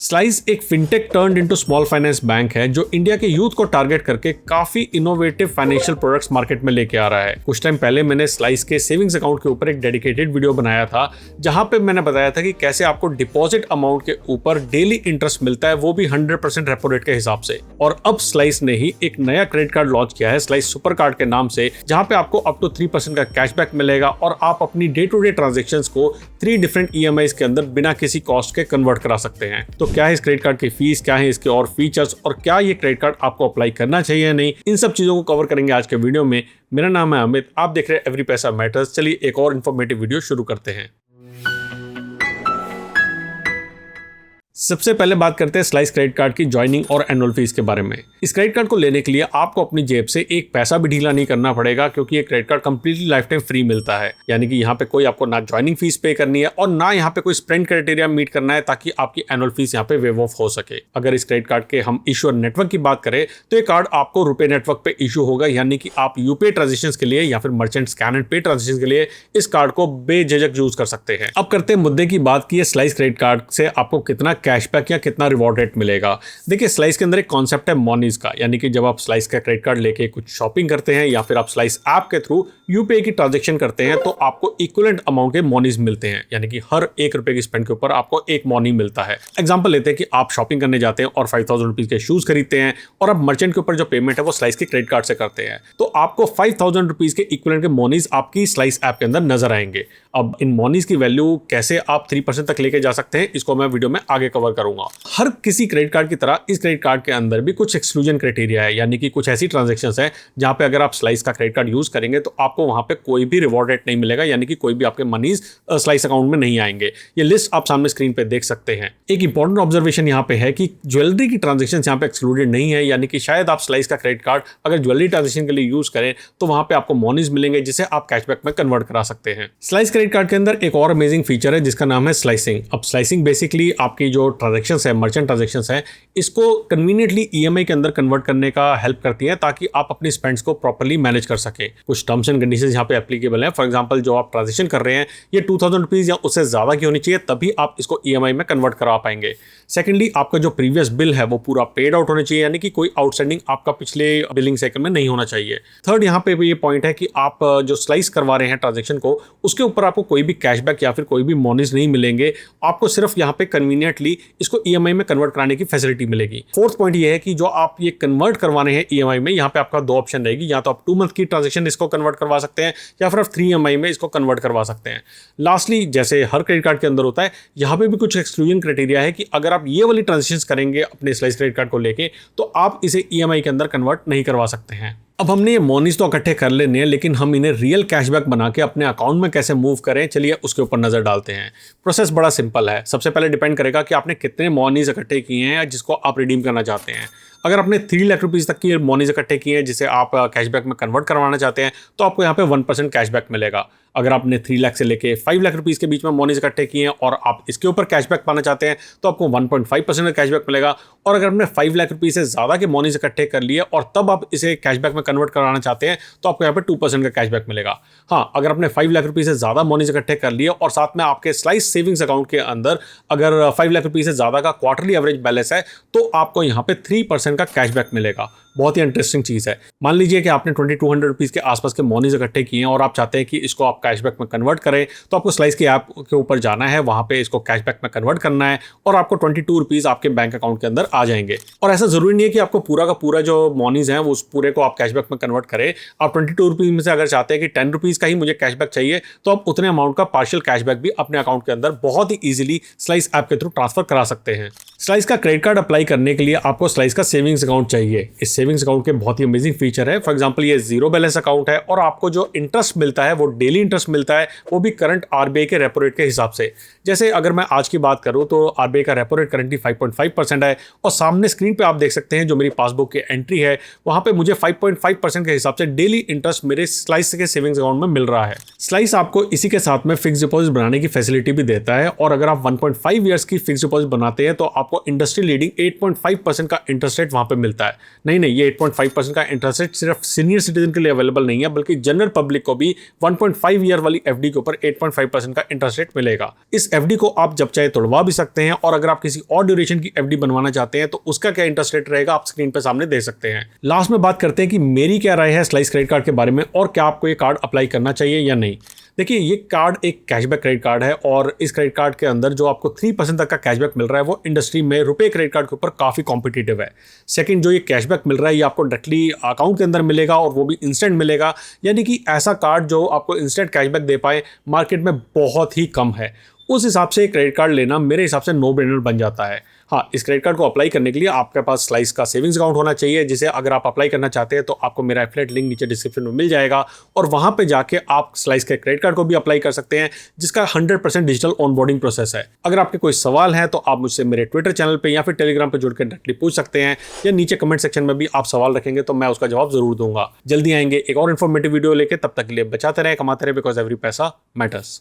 Slice एक fintech turned into small finance bank है जो इंडिया के यूथ को टारगेट करके काफी इनोवेटिव फाइनेंशियल प्रोडक्ट्स मार्केट में लेके आ रहा है। कुछ टाइम पहले मैंने स्लाइस के सेविंग्स अकाउंट के ऊपर एक डेडिकेटेड वीडियो बनाया था जहां पे मैंने बताया था कि कैसे आपको डिपॉजिट अमाउंट के ऊपर डेली इंटरेस्ट मिलता है, वो भी 100% रेपो रेट के हिसाब से। और अब स्लाइस ने ही एक नया क्रेडिट कार्ड लॉन्च किया है स्लाइस सुपर कार्ड के नाम से, जहां पे आपको अप टू 3% का कैशबैक मिलेगा और आप अपनी डे टू डे ट्रांजेक्शंस को 3 डिफरेंट EMIs के अंदर बिना किसी कॉस्ट के कन्वर्ट करा सकते हैं। तो क्या है इस क्रेडिट कार्ड की फीस, क्या है इसके और फीचर्स, और क्या ये क्रेडिट कार्ड आपको अप्लाई करना चाहिए या नहीं, इन सब चीजों को कवर करेंगे आज के वीडियो में। मेरा नाम है अमित, आप देख रहे हैं एवरी पैसा मैटर्स। चलिए एक और इन्फॉर्मेटिव वीडियो शुरू करते हैं। सबसे पहले बात करते हैं स्लाइस क्रेडिट कार्ड की ज्वाइनिंग और एनुअल फीस के बारे में। इस क्रेडिट कार्ड को लेने के लिए आपको अपनी जेब से एक पैसा भी ढीला नहीं करना पड़ेगा, क्योंकि ये credit card completely life time free मिलता है। यानी कि यहाँ पे कोई आपको ना ज्वाइनिंग फीस पे करनी है और ना यहाँ पे कोई स्पेंड क्राइटेरिया मीट करना है ताकि आपकी एनुअल फीस यहाँ पे वेव ऑफ हो सके। अगर इस क्रेडिट कार्ड के हम इश्यूअर नेटवर्क की बात करें तो ये कार्ड आपको रुपे नेटवर्क पे इशू होगा, यानी कि आप यूपीआई ट्रांजेक्शन के लिए या फिर मर्चेंट स्कैन एंड पे ट्रांजेक्शन के लिए इस कार्ड को बेझिझक यूज कर सकते हैं। अब करते हैं मुद्दे की बात की स्लाइस क्रेडिट कार्ड से आपको कितना कैशबैक या कितना रिवॉर्ड रेट मिलेगा। देखिए स्लाइस के अंदर एक कॉन्सेप्ट है मॉनीज का, यानी कि जब आप स्लाइस का क्रेडिट कार्ड लेके कुछ शॉपिंग करते हैं या फिर आप स्लाइस ऐप के थ्रू यूपीआई की ट्रांजैक्शन करते हैं तो आपको इक्विवेलेंट अमाउंट के मॉनीज मिलते हैं, यानी कि हर 1 रुपए की स्पेंड के ऊपर आपको एक मॉनी मिलता है। एग्जांपल लेते हैं कि आप शॉपिंग करने जाते हैं और 5000 रुपीज के शूज खरीदते हैं और आप मर्चेंट के ऊपर जो पेमेंट है वो स्लाइस के क्रेडिट कार्ड से करते हैं, तो आपको 5000 रुपीज के इक्विवेलेंट के मॉनीज आपकी स्लाइस ऐप के अंदर नजर आएंगे। अब इन मॉनीज की वैल्यू कैसे आप 3% तक लेके जा सकते हैं, इसको मैं वीडियो में आगे कवर करूंगा। हर किसी क्रेडिट कार्ड की तरह इस क्रेडिट कार्ड के अंदर भी कुछ एक्सक्लूजन क्राइटेरिया है, यानी कि कुछ ऐसी ट्रांजैक्शंस है जहां पे अगर आप स्लाइस का क्रेडिट कार्ड यूज करेंगे तो आपको वहां पे कोई भी रिवॉर्ड रेट नहीं मिलेगा, यानी कि कोई भी आपके मनीज स्लाइस अकाउंट में नहीं आएंगे। ये लिस्ट आप सामने स्क्रीन पे देख सकते हैं। एक इंपॉर्टेंट ऑब्जर्वेशन यहाँ पे है कि ज्वेलरी की ट्रांजेक्शन यहाँ पे एक्सक्लूडेड नहीं है, यानी कि शायद आप स्लाइस का क्रेडिट कार्ड अगर ज्वेलरी ट्रांजेक्शन के लिए यूज करें तो वहां पे आपको मॉनीज मिलेंगे जिसे आप कैशबैक में कन्वर्ट करा सकते हैं। स्लाइस क्रेडिट कार्ड के अंदर एक और अमेजिंग फीचर है जिसका नाम है स्लाइसिंग। अब स्लाइसिंग बेसिकली आपकी जो ट्रांजेक्शंस है, मर्चेंट ट्रांजेक्शंस है, इसको कन्वीनियंटली EMI के अंदर कन्वर्ट करने का हेल्प करती है ताकि आप अपनी स्पेंड्स को प्रॉपर्ली मैनेज कर सके। कुछ टर्म्स एंड कंडीशंस यहाँ पे एप्लीकेबल है। फॉर एग्जांपल जो आप ट्रांजेक्शन कर रहे हैं ये 2000 रुपीज या उससे ज्यादा की होनी चाहिए, तभी आप इसको EMI में कन्वर्ट करा पाएंगे। सेकेंडली आपका जो प्रीवियस बिल है वो पूरा पेड आउट होना चाहिए, यानी कि कोई आउटस्टैंडिंग आपका पिछले बिलिंग साइकिल में नहीं होना चाहिए। थर्ड यहाँ पे ये पॉइंट है कि आप जो स्लाइस करवा रहे हैं ट्रांजेक्शन को, उसके ऊपर आपको कोई भी कैशबैक या फिर कोई भी मॉनीज नहीं मिलेंगे, आपको सिर्फ यहाँ पे कन्वीनियंटली इसको EMI में कन्वर्ट कराने की फैसिलिटी मिलेगी। फोर्थ पॉइंट ये है कि जो आप ये कन्वर्ट करवाने हैं EMI में, यहाँ पे आपका 2 ऑप्शन रहेगी, या तो आप 2 मंथ की ट्रांजेक्शन इसको कन्वर्ट करवा सकते हैं या फिर आप 3 EMI में इसको कन्वर्ट करवा सकते हैं। लास्टली जैसे हर क्रेडिट कार्ड के अंदर होता है, यहाँ पे भी कुछ एक्सक्लूजन क्राइटेरिया है कि अगर आप ये वाली ट्रांजेक्शन करेंगे अपने स्लाइस क्रेडिट कार्ड को लेके तो आप इसे EMI के अंदर कन्वर्ट नहीं करवा सकते हैं। अब हमने ये मॉनीज तो इकट्ठे कर लेने हैं, लेकिन हम इन्हें रियल कैशबैक बना के अपने अकाउंट में कैसे मूव करें, चलिए उसके ऊपर नजर डालते हैं। प्रोसेस बड़ा सिंपल है। सबसे पहले डिपेंड करेगा कि आपने कितने मॉनीज इकट्ठे किए हैं या जिसको आप रिडीम करना चाहते हैं। अगर आपने 3 लाख रुपीज तक की मॉनीज इकट्ठे किए हैं जिसे आप कैशबैक में कन्वर्ट करवाना चाहते हैं तो आपको यहाँ पे 1% कैशबैक मिलेगा। अगर आपने 3 लाख से लेके 5 लाख रुपीज के बीच में मॉनीज इकट्ठे किए हैं और आप इसके ऊपर कैशबैक पाना चाहते हैं तो आपको 1.5% का कैशबैक मिलेगा। और अगर आपने 5 लाख रुपीज से ज्यादा के मॉनीज इकट्ठे कर लिए और तब आप इसे कैशबैक में कन्वर्ट कराना चाहते हैं तो आपको यहाँ पे 2% का कैशबैक मिलेगा। हाँ, अगर आपने 5 लाख रुपीज से ज्यादा मॉनीज इकट्ठे कर लिए और साथ में आपके स्लाइस सेविंग्स अकाउंट के अंदर अगर 5 लाख रुपीज से ज्यादा का क्वार्टरली एवरेज बैलेंस है तो आपको यहाँ पे 3% का कैशबैक मिलेगा। बहुत ही इंटरेस्टिंग चीज है। मान लीजिए कि आपने 2200 रुपीज के आसपास के मॉनीज इकट्ठे किए हैं और आप चाहते हैं कि इसको आप कैशबैक में कन्वर्ट करें, तो आपको स्लाइस के ऐप के ऊपर जाना है, वहां पे इसको कैशबैक में कन्वर्ट करना है और आपको 22 रुपीज आपके बैंक अकाउंट के अंदर आ जाएंगे। और ऐसा जरूरी नहीं है कि आपको पूरा का पूरा जो मॉनीज है वो उस पूरे को आप कैशबैक में कन्वर्ट करें। आप 22 रुपीज में से अगर चाहते हैं कि 10 रुपीज का ही मुझे कैशबैक चाहिए तो आप उतने अमाउंट का पार्शियल कैशबैक भी अपने अकाउंट के अंदर बहुत ही ईजिली स्लाइस ऐप के थ्रू ट्रांसफर करा सकते हैं। स्लाइस का क्रेडिट कार्ड अप्लाई करने के लिए आपको स्लाइस का सेविंग्स अकाउंट चाहिए। इस सेविंग्स अकाउंट के बहुत ही अमेजिंग फीचर है। फॉर एग्जांपल ये 0 बैलेंस अकाउंट है और आपको जो इंटरेस्ट मिलता है वो डेली इंटरेस्ट मिलता है, वो भी करंट RBI के रेपो रेट के हिसाब से। जैसे अगर मैं आज की बात करूं तो RBI का रेपो रेट करंटली 5.5% है और सामने स्क्रीन पे आप देख सकते हैं जो मेरी पासबुक की एंट्री है वहां पे मुझे 5.5% के हिसाब से डेली इंटरेस्ट मेरे स्लाइस के सेविंग्स अकाउंट में मिल रहा है। स्लाइस आपको इसी के साथ में फिक्स डिपॉजिट बनाने की फैसिलिटी भी देता है और अगर आप 1.5 ईयर्स की फिक्स डिपॉजिट बनाते हैं तो आप आपको इंडस्ट्री लीडिंग 8.5% का इंटरेस्ट रेट वहां पे मिलता है। नहीं, ये 8.5% का इंटरेस्ट रेट सिर्फ सीनियर सिटीजन के लिए अवेलेबल नहीं है, बल्कि जनरल पब्लिक को भी 1.5 ईयर वाली एफडी के ऊपर 8.5% का इंटरेस्ट रेट मिलेगा। इस एफडी को आप जब चाहे तोड़वा भी सकते हैं, और अगर आप किसी और ड्यूरेशन की एफडी बनवाना चाहते हैं तो उसका क्या इंटरेस्ट रेट रहेगा आप स्क्रीन पे सामने दे सकते हैं। लास्ट में बात करते हैं कि मेरी क्या राय है स्लाइस क्रेडिट कार्ड के बारे में, और क्या आपको ये कार्ड अप्लाई करना चाहिए या नहीं। देखिए, ये कार्ड एक कैशबैक क्रेडिट कार्ड है, और इस क्रेडिट कार्ड के अंदर जो आपको 3% तक का कैशबैक मिल रहा है वो इंडस्ट्री में रुपए क्रेडिट कार्ड के ऊपर काफ़ी कॉम्पिटिटिव है। सेकंड, जो ये कैशबैक मिल रहा है ये आपको डायरेक्टली अकाउंट के अंदर मिलेगा, और वो भी इंस्टेंट मिलेगा। यानी कि ऐसा कार्ड जो आपको इंस्टेंट कैशबैक दे पाए मार्केट में बहुत ही कम है। उस हिसाब से क्रेडिट कार्ड लेना मेरे हिसाब से नो ब्रेनर बन जाता है। हाँ, इस क्रेडिट कार्ड को अप्लाई करने के लिए आपके पास स्लाइस का सेविंग्स अकाउंट होना चाहिए, जिसे अगर आप अप्लाई करना चाहते हैं तो आपको मेरा एफिलिएट लिंक नीचे डिस्क्रिप्शन में मिल जाएगा, और वहां पे जाके आप स्लाइस के क्रेडिट कार्ड को भी अप्लाई कर सकते हैं, जिसका 100% डिजिटल ऑनबोर्डिंग प्रोसेस है। अगर आपके कोई सवाल है तो आप मुझसे मेरे ट्विटर चैनल पर या फिर टेलीग्राम पर जुड़ कर डायरेक्टली पूछ सकते हैं, या नीचे कमेंट सेक्शन में भी आप सवाल रखेंगे तो मैं उसका जवाब जरूर दूंगा। जल्दी आएंगे एक और इन्फॉर्मेटिव वीडियो लेके, तब तक के लिए बचाते रहे, कमाते रहे, बिकॉज एवरी पैसा मैटर्स।